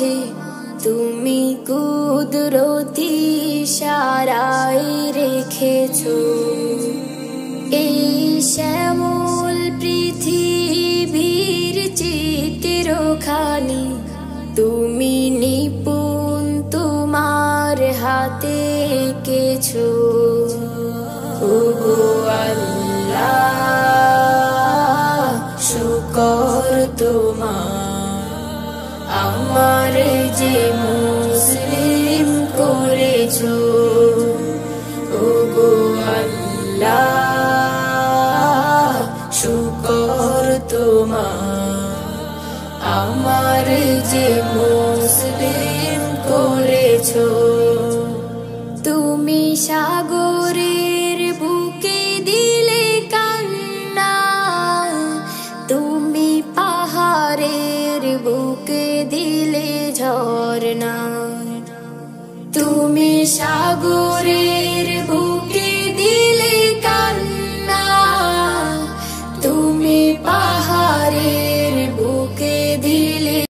মাঝে তুমি কুদরতি ইশারায় রেখেছো এই শ্যামল পৃথিবীর চিত্রখানি তুমি নিপুণ তোমার হাতে এঁকেছো। ওগো আল্লাহ শুকর তোমার আমার যে মুসলিম করেছো। ওগো আল্লাহ শুকর তোমার আমার যে মুসলিম করেছো। তুমি সাগরের বুকে দিলে কান্না, তুমি পাহাড়ের বুকে দিলে ঝরনা, তুমি সাগরের